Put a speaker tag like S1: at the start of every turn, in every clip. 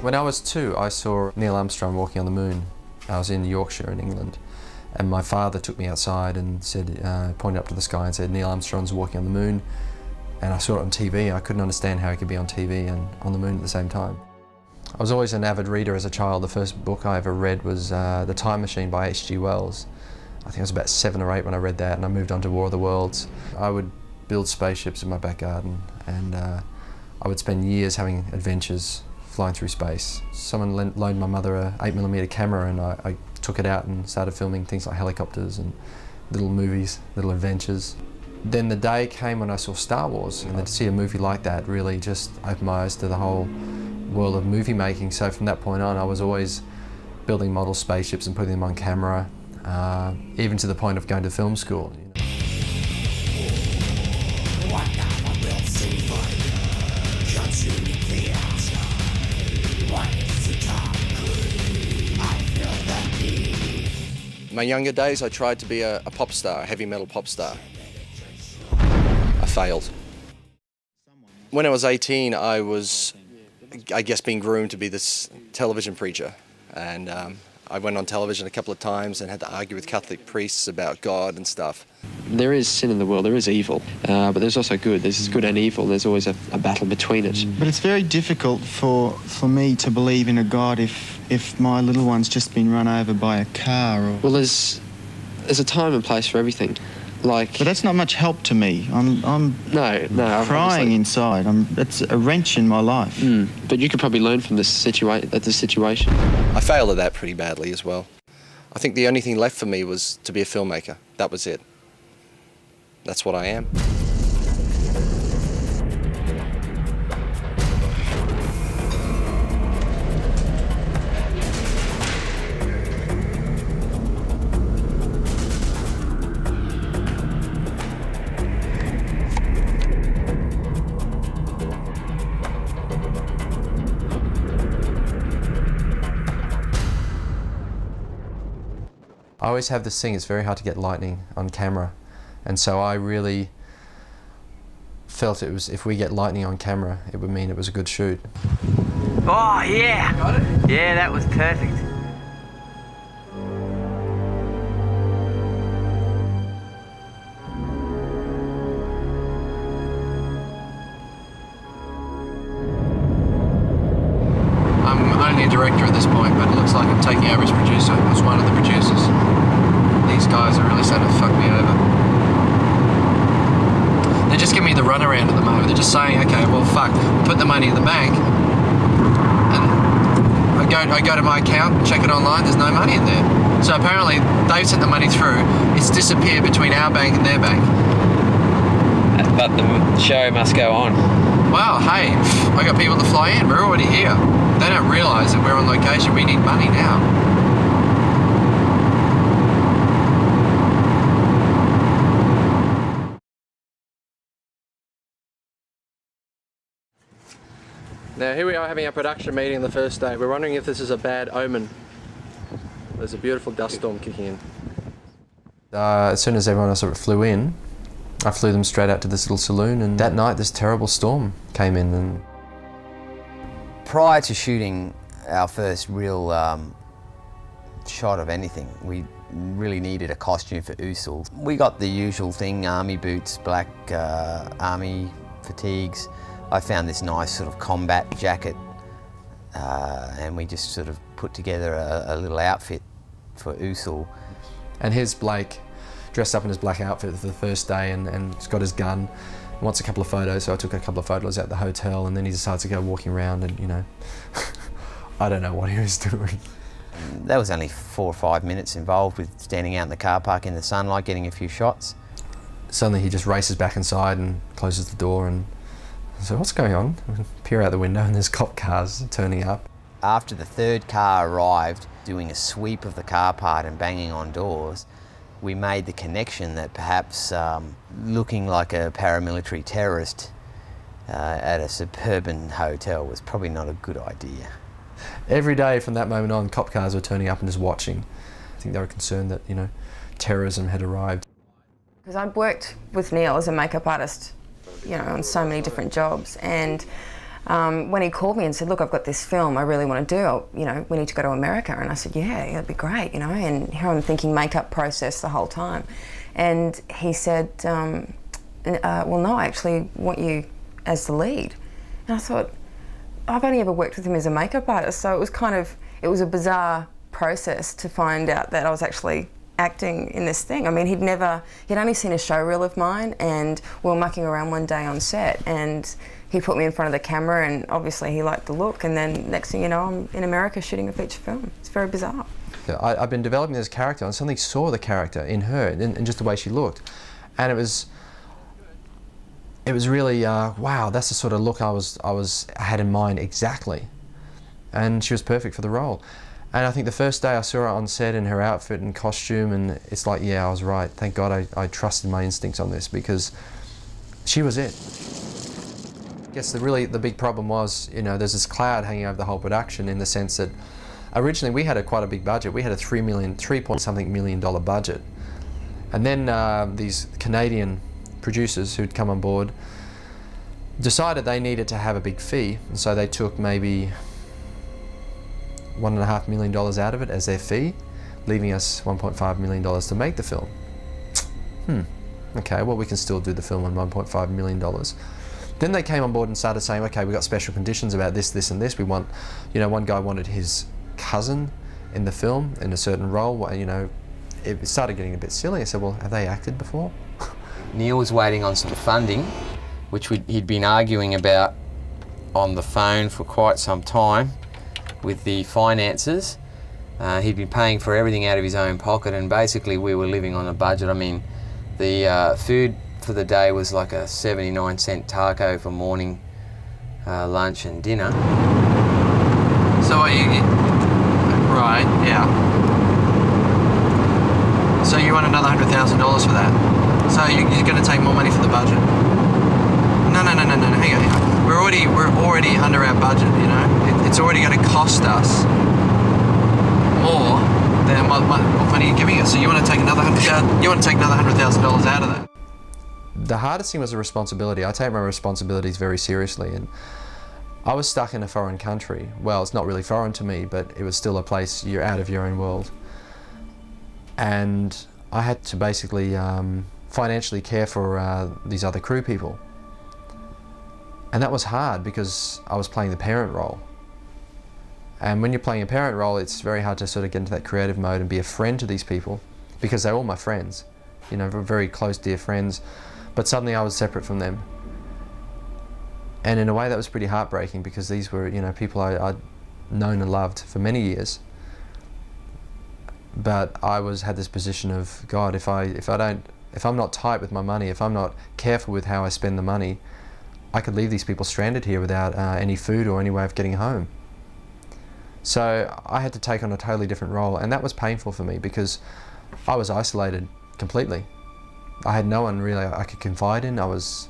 S1: When I was 2, I saw Neil Armstrong walking on the moon. I was in Yorkshire in England, and my father took me outside and said, pointed up to the sky and said, Neil Armstrong's walking on the moon. And I saw it on TV. I couldn't understand how he could be on TV and on the moon at the same time. I was always an avid reader as a child. The first book I ever read was The Time Machine by H.G. Wells. I think I was about 7 or 8 when I read that, and I moved on to War of the Worlds. I would build spaceships in my back garden, and I would spend years having adventures flying through space. Someone loaned my mother a 8mm camera, and I took it out and started filming things like helicopters and little movies, little adventures. Then the day came when I saw Star Wars, and to see a movie like that really just opened my eyes to the whole world of movie making. So from that point on, I was always building model spaceships and putting them on camera, even to the point of going to film school. In my younger days, I tried to be a pop star, a heavy metal pop star. I failed. When I was 18, I was, I guess, being groomed to be this television preacher. And I went on television a couple of times and had to argue with Catholic priests about God and stuff.
S2: There is sin in the world, there is evil, but there's also good. There's good and evil, there's always a battle between it.
S3: But it's very difficult for me to believe in a God if my little one's just been run over by a car. Or...
S2: Well, there's a time and place for everything. Like,
S3: but that's not much help to me. I'm
S2: no,
S3: crying inside. It's a wrench in my life.
S2: But you could probably learn from this situation.
S1: I failed at that pretty badly as well. I think the only thing left for me was to be a filmmaker. That was it. That's what I am. I always have this thing, it's very hard to get lightning on camera, and so I really felt it was, if we get lightning on camera, it would mean it was a good shoot.
S4: Oh yeah! Got it? Yeah, that was perfect.
S1: I'm only a director at this point, but it looks like I'm taking over as producer, as one of the producers. These guys are really starting to fuck me over. They're just giving me the runaround at the moment. They're just saying, okay, well, fuck, put the money in the bank, and I go to my account, check it online, there's no money in there. So apparently, they've sent the money through, it's disappeared between our bank and their bank.
S2: But the show must go on.
S1: Well, hey, I got people to fly in, we're already here. They don't realise that we're on location, we need money now. Now here we are having our production meeting the first day. We're wondering if this is a bad omen. There's a beautiful dust storm kicking in. As soon as everyone else sort of flew in, I flew them straight out to this little saloon, and that night this terrible storm came in. And
S5: prior to shooting our first real shot of anything, we really needed a costume for Usul. We got the usual thing, army boots, black army fatigues. I found this nice sort of combat jacket, and we just sort of put together a little outfit for Usul. And here's Blake, dressed up in his black outfit for the first day, and he's got his gun, wants a couple of photos, so I took a couple of photos at the hotel, and then he decides to go walking around and, you know, I don't know what he was doing. That was only 4 or 5 minutes involved with standing out in the car park in the sunlight, getting a few shots. Suddenly he just races back inside and closes the door, and
S1: So what's going on? We peer out the window and there's cop cars turning up.
S5: After the third car arrived, doing a sweep of the car park and banging on doors, we made the connection that perhaps looking like a paramilitary terrorist at a suburban hotel was probably not a good idea.
S1: Every day from that moment on, cop cars were turning up and just watching. I think they were concerned that, you know, terrorism had arrived.
S6: Because I'd worked with Neil as a makeup artist, you know, on so many different jobs, and when he called me and said, look, I've got this film I really want to do, you know, we need to go to America, and I said, yeah, that'd be great, you know, and here I'm thinking makeup process the whole time. And he said, well, no, I actually want you as the lead. And I thought, I've only ever worked with him as a makeup artist, so it was kind of, it was a bizarre process to find out that I was actually acting in this thing. I mean, he'd only seen a showreel of mine, and we were mucking around one day on set, and he put me in front of the camera, and obviously he liked the look, and then next thing you know, I'm in America shooting a feature film. It's very bizarre.
S1: I've been developing this character, and suddenly saw the character in her, and just the way she looked, and it was really wow. That's the sort of look I had in mind exactly, and she was perfect for the role. And I think the first day I saw her on set in her outfit and costume, and it's like, yeah, I was right. Thank God I trusted my instincts on this, because she was it. I guess the big problem was, you know, there's this cloud hanging over the whole production, in the sense that originally we had quite a big budget. We had a $3 point something million budget. And then these Canadian producers who'd come on board decided they needed to have a big fee, and so they took maybe $1.5 million out of it as their fee, leaving us $1.5 million to make the film. Okay, well, we can still do the film on $1.5 million. Then they came on board and started saying, okay, we've got special conditions about this, this and this. We want, you know, one guy wanted his cousin in the film in a certain role. You know, it started getting a bit silly. I said, well, have they acted before?
S5: Neil was waiting on some funding, which he'd been arguing about on the phone for quite some time with the finances. He'd been paying for everything out of his own pocket, and basically we were living on a budget. I mean, the food for the day was like a 79-cent taco for morning, lunch and dinner.
S1: So right, yeah. So you want another $100,000 for that? So you're going to take more money for the budget? No, hang on. We're already under our budget, you know. It's already going to cost us more than what money you're giving us. So you want to take another $100,000? You want to take another $100,000 out of that? The hardest thing was the responsibility. I take my responsibilities very seriously, and I was stuck in a foreign country. Well, it's not really foreign to me, but it was still a place you're out of your own world. And I had to basically financially care for these other crew people. And that was hard because I was playing the parent role. And when you're playing a parent role, it's very hard to sort of get into that creative mode and be a friend to these people, because they're all my friends, you know, very close, dear friends. But suddenly I was separate from them. And in a way that was pretty heartbreaking, because these were, you know, people I'd known and loved for many years. But I had this position of, God, if I'm not tight with my money, if I'm not careful with how I spend the money, I could leave these people stranded here without any food or any way of getting home. So I had to take on a totally different role, and that was painful for me because I was isolated completely. I had no one really I could confide in. I was,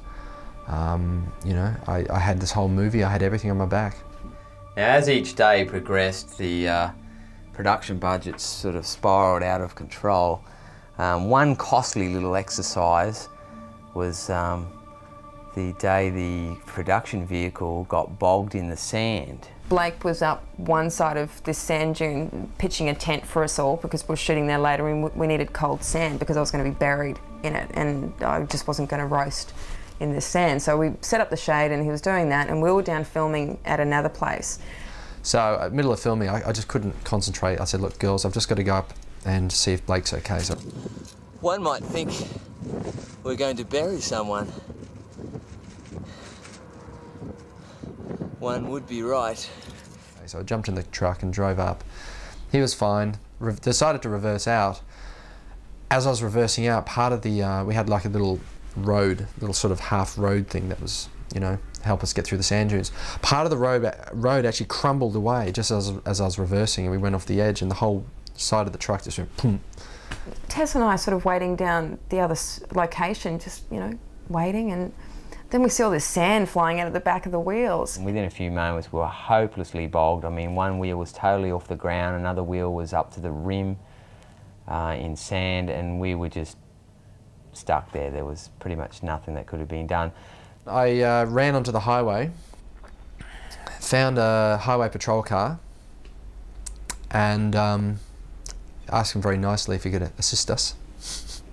S1: you know, I had this whole movie, I had everything on my back.
S5: Now, as each day progressed, the production budgets sort of spiraled out of control. One costly little exercise was the day the production vehicle got bogged in the sand.
S6: Blake was up one side of this sand dune pitching a tent for us all because we were shooting there later, and we needed cold sand because I was going to be buried in it and I just wasn't going to roast in this sand. So we set up the shade and he was doing that, and we were down filming at another place. So middle of filming, I just couldn't concentrate. I said, look girls, I've just got to go up and see if Blake's okay. So
S5: one might think we're going to bury someone. One would be right.
S1: So I jumped in the truck and drove up. He was fine, decided to reverse out. As I was reversing out, part of the, we had like a little road, little sort of half road thing that was you know, help us get through the sand dunes. Part of the road actually crumbled away just as I was reversing, and we went off the edge, and the whole side of the truck just went boom.
S6: Tess and I sort of waiting down the other location, just, you know, waiting, and then we see all this sand flying out of the back of the wheels.
S5: Within a few moments we were hopelessly bogged. I mean, one wheel was totally off the ground, another wheel was up to the rim in sand, and we were just stuck there. There was pretty much nothing that could have been done.
S1: I ran onto the highway, found a highway patrol car, and asked him very nicely if he could assist us.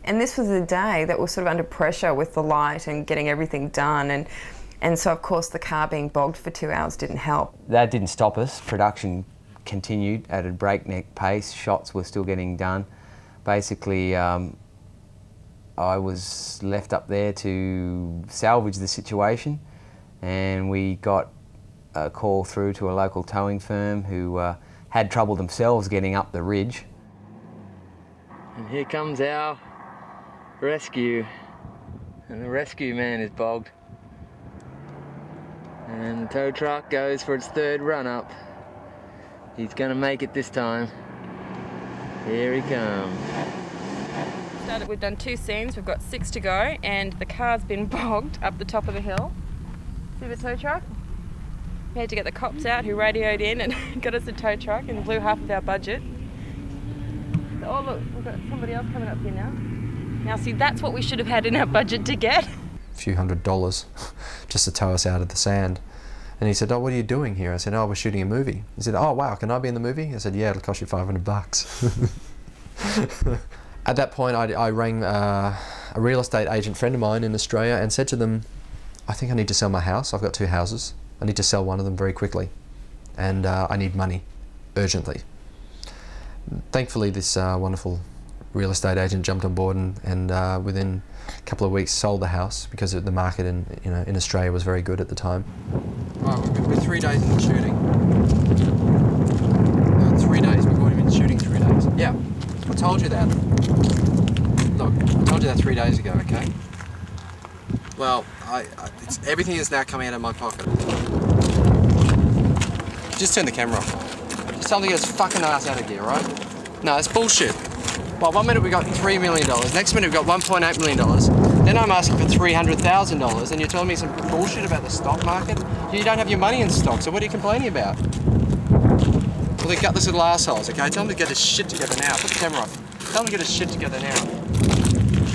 S6: And this was a day that was sort of under pressure with the light and getting everything done, and so of course the car being bogged for 2 hours didn't help.
S5: That didn't stop us. Production continued at a breakneck pace. Shots were still getting done. Basically, I was left up there to salvage the situation, and we got a call through to a local towing firm who had trouble themselves getting up the ridge. And here comes our rescue, and the rescue man is bogged, and the tow truck goes for its third run up. He's gonna make it this time. Here he comes.
S6: We've done 2 scenes, we've got 6 to go, and the car's been bogged up the top of the hill. See the tow truck? We had to get the cops out who radioed in and got us a tow truck and blew half of our budget. Oh look, we've got somebody else coming up here now. Now see, that's what we should have had in our budget to get.
S1: A few $100s just to tow us out of the sand. And he said, "Oh, what are you doing here?" I said, "Oh, we're shooting a movie." He said, "Oh, wow, can I be in the movie?" I said, "Yeah, it'll cost you $500. At that point, I rang a real estate agent friend of mine in Australia and said to them, "I think I need to sell my house. I've got 2 houses. I need to sell one of them very quickly, and I need money urgently." Thankfully, this wonderful real estate agent jumped on board and within a couple of weeks sold the house because the market in Australia was very good at the time. Right, we're 3 days in the shooting. 3 days. We've already been shooting 3 days. Yeah, I told you that. Look, I told you that 3 days ago. Okay. Well, everything is now coming out of my pocket. Just turn the camera off. Just tell him to get his fucking ass out of gear, right? No, it's bullshit. Well, 1 minute we got $3 million, next minute we got $1.8 million, then I'm asking for $300,000 and you're telling me some bullshit about the stock market? You don't have your money in stock, so what are you complaining about? Well, they're gutless little assholes, okay? Tell them to get his shit together now. Put the camera off. Tell them to get his shit together now.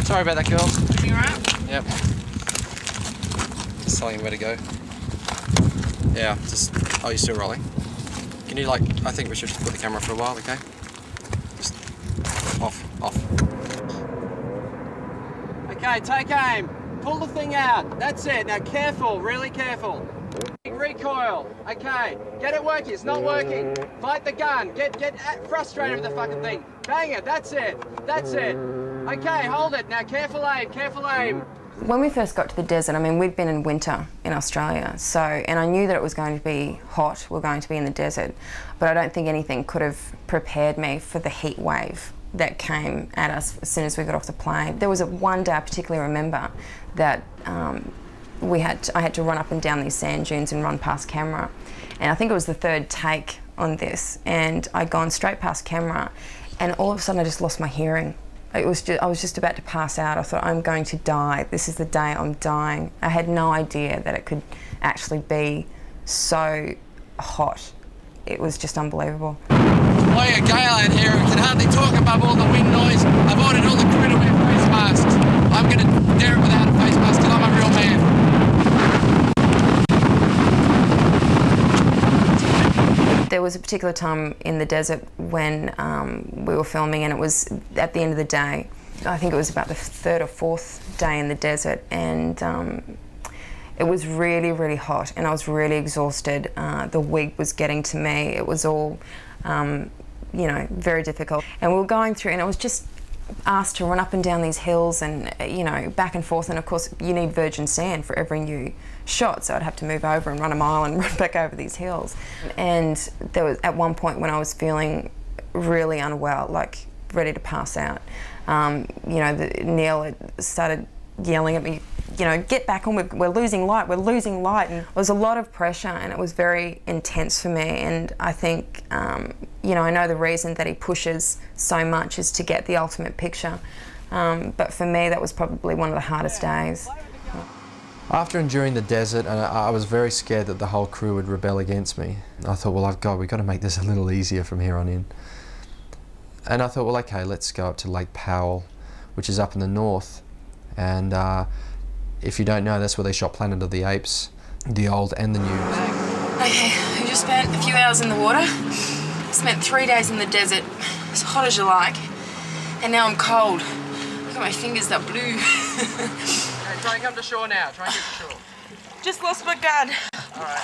S1: Sorry about that, girls.
S6: You alright?
S1: Yep. Just telling him where to go. Yeah, just... Oh, you're still rolling? Can you, like... I think we should put the camera off for a while, okay? Just... Off. Okay, take aim. Pull the thing out. That's it. Now careful, really careful. Recoil. Okay, get it working. It's not working. Fight the gun. Get frustrated with the fucking thing. Bang it. That's it. Okay, hold it. Now careful aim.
S6: When we first got to the desert, I mean, we'd been in winter in Australia, and I knew that it was going to be hot. We're going to be in the desert, but I don't think anything could have prepared me for the heat wave that came at us as soon as we got off the plane. There was one day I particularly remember that I had to run up and down these sand dunes and run past camera, and I think it was the 3rd take on this, and I'd gone straight past camera, and all of a sudden I just lost my hearing. I was just about to pass out. I thought, I'm going to die. This is the day I'm dying. I had no idea that it could actually be so hot. It was just unbelievable.
S1: Playing a gale out here, we can hardly talk above all the wind noise. I've ordered all the crew to wear face masks. I'm going to dare it without a face mask because I'm a real man.
S6: There was a particular time in the desert when we were filming, and it was at the end of the day. I think it was about the 3rd or 4th day in the desert, and it was really, really hot, and I was really exhausted. The wig was getting to me. It was all, you know, very difficult. And we were going through, and it was just asked to run up and down these hills and, you know, back and forth, and of course you need virgin sand for every new shot, so I'd have to move over and run a mile and run back over these hills. And there was at one point when I was feeling really unwell, like ready to pass out. You know, Neil had started yelling at me, you know, get back on, we're losing light, we're losing light. And it was a lot of pressure and it was very intense for me. And I think, you know, I know the reason that he pushes so much is to get the ultimate picture. But for me, that was probably one of the hardest days.
S1: After enduring the desert, and I was very scared that the whole crew would rebel against me. I thought, well, we've got to make this a little easier from here on in. And I thought, well, okay, let's go up to Lake Powell, which is up in the north. And if you don't know, that's where they shot Planet of the Apes, the old and the new.
S6: Okay, we just spent a few hours in the water, spent 3 days in the desert, as hot as you like, and now I'm cold. Look at my fingers, they're blue.
S4: Hey, try and come to shore now. Try and get to shore.
S6: Just lost my gun.
S4: All right.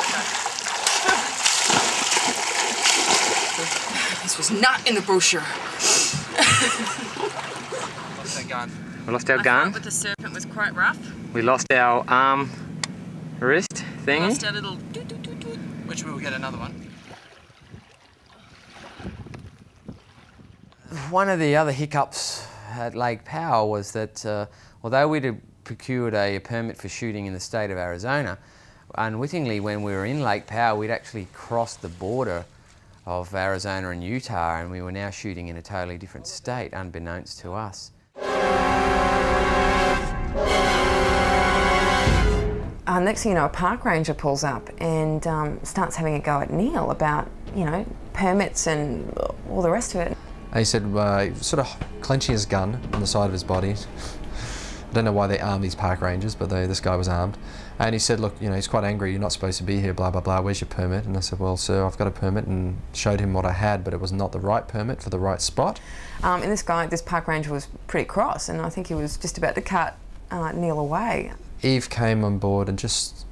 S4: Okay.
S6: This was not in the brochure.
S4: Lost our gun. We lost our gun.
S6: With the serpent was quite rough.
S4: We lost our arm wrist thingy.
S6: Lost our little
S4: Which we will get another one.
S5: One of the other hiccups at Lake Powell was that although we'd have procured a permit for shooting in the state of Arizona, unwittingly when we were in Lake Powell we'd actually crossed the border of Arizona and Utah, and we were now shooting in a totally different state unbeknownst to us.
S6: Next thing you know, a park ranger pulls up and starts having a go at Neil about, you know, permits and all the rest of it.
S1: And he said, sort of clenching his gun on the side of his body. I don't know why they arm these park rangers, but this guy was armed. And he said, look, you know, he's quite angry, you're not supposed to be here, blah, blah, blah, where's your permit? And I said, well, sir, I've got a permit, and showed him what I had, but it was not the right permit for the right spot.
S6: And this park ranger was pretty cross, and I think he was just about to cut Neil away.
S1: Eve came on board and just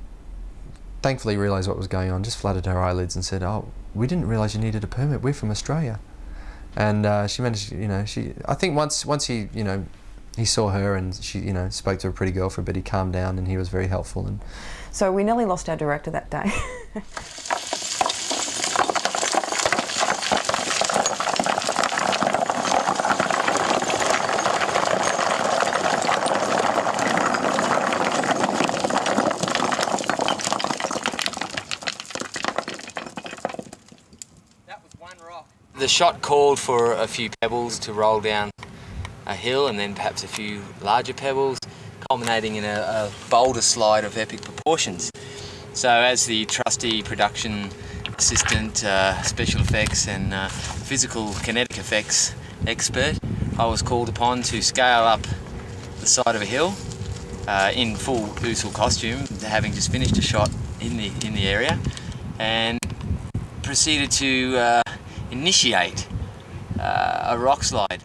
S1: thankfully realised what was going on, just fluttered her eyelids and said, oh, we didn't realise you needed a permit, we're from Australia. And she managed, you know, I think once he, you know, he saw her and she, you know, spoke to a pretty girl for a bit, he calmed down and he was very helpful. And
S6: so we nearly lost our director that day.
S7: The shot called for a few pebbles to roll down a hill and then perhaps a few larger pebbles, culminating in a boulder slide of epic proportions. So as the trusty production assistant, special effects and physical kinetic effects expert, I was called upon to scale up the side of a hill in full Usul costume, having just finished a shot in the area, and proceeded to initiate a rock slide.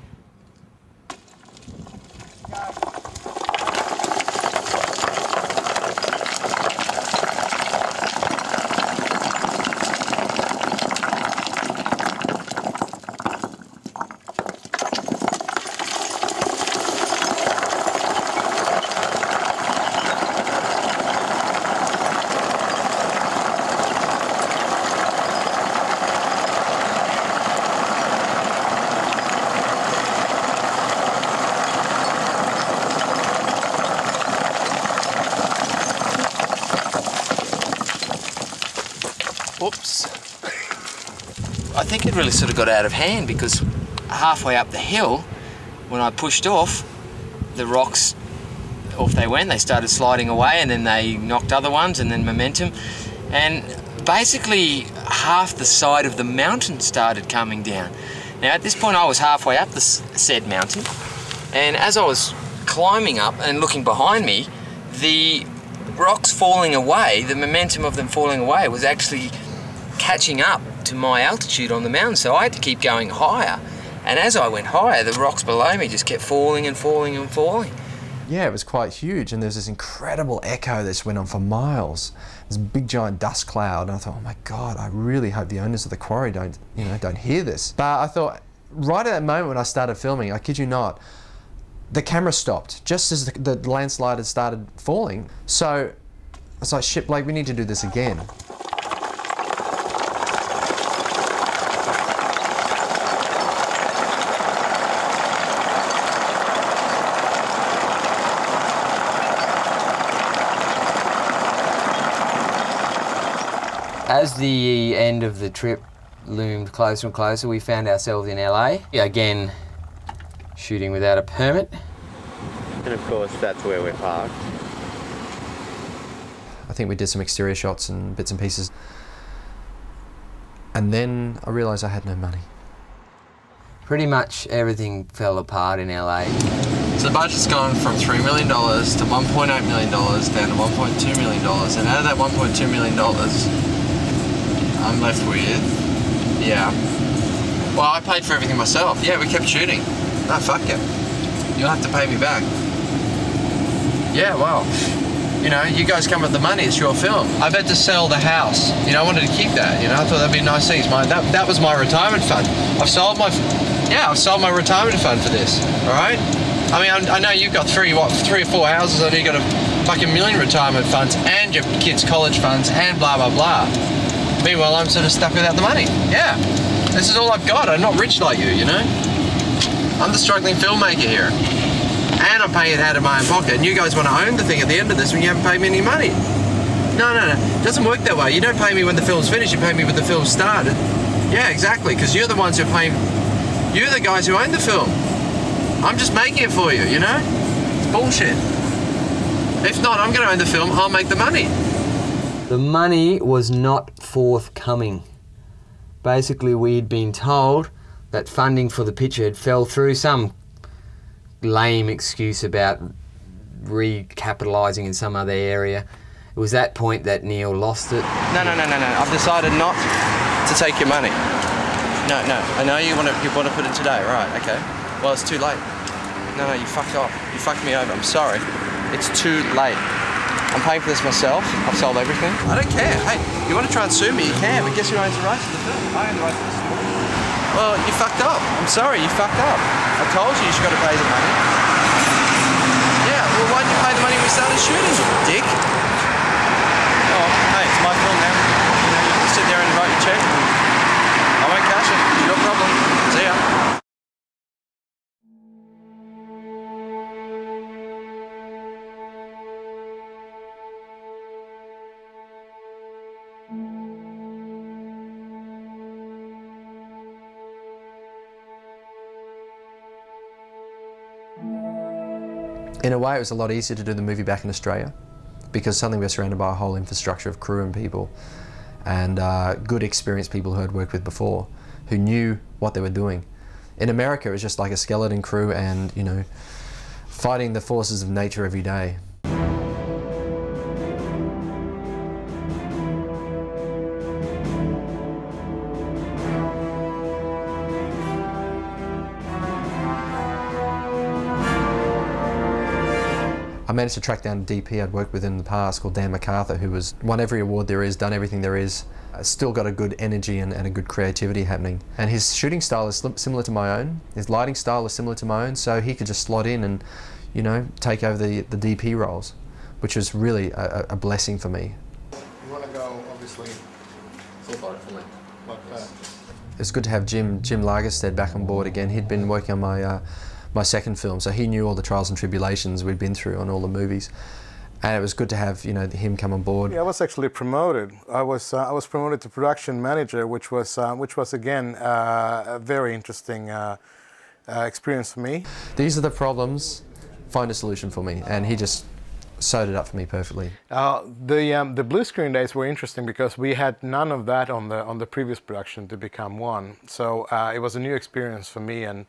S4: Oops.
S7: I think it really sort of got out of hand, because halfway up the hill, when I pushed off, the rocks, off they went, they started sliding away, and then they knocked other ones, and then momentum. And basically half the side of the mountain started coming down. Now at this point I was halfway up the said mountain, and as I was climbing up and looking behind me, the rocks falling away, the momentum of them falling away was actually catching up to my altitude on the mountain, so I had to keep going higher. And as I went higher, the rocks below me just kept falling and falling and falling.
S1: yeah, it was quite huge, and there's this incredible echo that just went on for miles. This big giant dust cloud, and I thought, oh my God, I really hope the owners of the quarry don't hear this. But I thought, right at that moment when I started filming, I kid you not, the camera stopped just as the landslide had started falling. So I was like, shit, Blake, we need to do this again.
S5: As the end of the trip loomed closer and closer, we found ourselves in LA. Again, shooting without a permit.
S8: And of course, that's where we're parked.
S1: I think we did some exterior shots and bits and pieces. And then I realised I had no money.
S5: Pretty much everything fell apart in LA.
S1: So the budget's gone from $3 million to $1.8 million down to $1.2 million. And out of that $1.2 million, I'm left with, yeah. Well, I paid for everything myself. Yeah, we kept shooting. No, fuck it. You'll have to pay me back. Yeah, well, you know, you guys come with the money, it's your film. I've had to sell the house. You know, I wanted to keep that, you know, I thought that'd be a nice thing. That was my retirement fund. I've sold my retirement fund for this, all right? I mean, I know you've got three or four houses, I know you've got a fucking million retirement funds and your kids' college funds and blah, blah, blah. Meanwhile, I'm sort of stuck without the money. Yeah, this is all I've got. I'm not rich like you know? I'm the struggling filmmaker here. And I'm paying it out of my own pocket. And you guys want to own the thing at the end of this when you haven't paid me any money. No. It doesn't work that way. You don't pay me when the film's finished, you pay me when the film started. Yeah, exactly, because you're the ones who are paying... You're the guys who own the film. I'm just making it for you, you know? It's bullshit. If not, I'm going to own the film, I'll make the money.
S5: The money was not forthcoming. Basically, we'd been told that funding for the picture had fell through, some lame excuse about recapitalising in some other area. It was that point that Neil lost it.
S1: No. I've decided not to take your money. No. I know you want to put it today, right? Okay. Well, it's too late. No, you fucked off. You fucked me over. I'm sorry. It's too late. I'm paying for this myself. I've sold everything. I don't care. Hey, you want to try and sue me? You can. But guess who owns the rights to the film? I own the rights to the story. Well, you fucked up. I'm sorry. You fucked up. I told you should got to pay the money. Yeah. Well, why didn't you pay the money when we started shooting, you dick? Oh, hey, it's my fault now. You know, you can sit there and write your check. I won't cash it. It's your problem. See ya. In a way, it was a lot easier to do the movie back in Australia because suddenly we're surrounded by a whole infrastructure of crew and people and good experienced people who I'd worked with before who knew what they were doing. In America, it was just like a skeleton crew and, you know, fighting the forces of nature every day. I managed to track down a DP I'd worked with in the past called Dan MacArthur, who has won every award there is, done everything there is, still got a good energy and a good creativity happening. And his shooting style is similar to my own, his lighting style is similar to my own, so he could just slot in and, you know, take over the DP roles, which was really a blessing for me.
S9: You want to go, obviously, like that.
S1: It's good to have Jim Lagerstead back on board again. He'd been working on my second film, so he knew all the trials and tribulations we'd been through on all the movies, and it was good to have, you know, him come on board.
S9: Yeah, I was actually promoted. I was promoted to production manager, which was again a very interesting experience for me.
S1: These are the problems. Find a solution for me, and he just sewed it up for me perfectly.
S9: The blue screen days were interesting because we had none of that on the previous production to become one. So it was a new experience for me and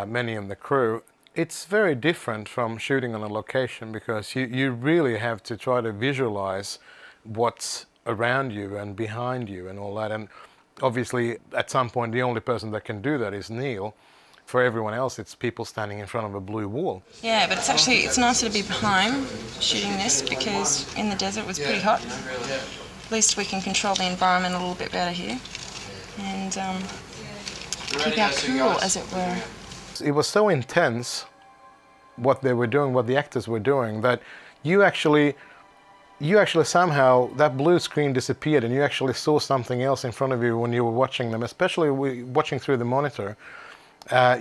S9: many in the crew. It's very different from shooting on a location because you really have to try to visualize what's around you and behind you and all that. And obviously, at some point, the only person that can do that is Neil. For everyone else, it's people standing in front of a blue wall.
S6: Yeah, but it's nicer to be behind shooting this because in the desert it was pretty hot. At least we can control the environment a little bit better here and keep our cool, as it were.
S9: It was so intense what they were doing, what the actors were doing, that you actually somehow, that blue screen disappeared and you actually saw something else in front of you when you were watching them, especially watching through the monitor.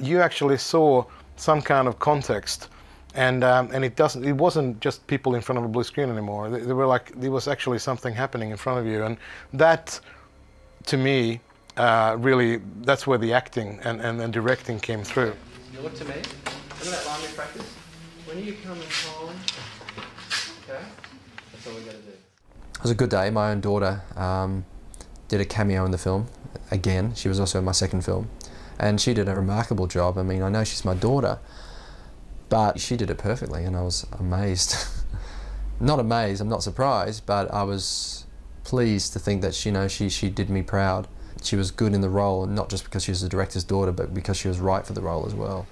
S9: You actually saw some kind of context And it wasn't just people in front of a blue screen anymore. They were like, there was actually something happening in front of you, and that, to me, really, that's where the acting and directing came through.
S1: You look to me. Remember that line we practiced? When are you coming home? Okay. That's all we got to do. It was a good day. My own daughter did a cameo in the film. Again, she was also in my second film, and she did a remarkable job. I mean, I know she's my daughter, but she did it perfectly, and I was amazed. Not amazed, I'm not surprised, but I was pleased to think that she did me proud. She was good in the role, not just because she was the director's daughter, but because she was right for the role as well.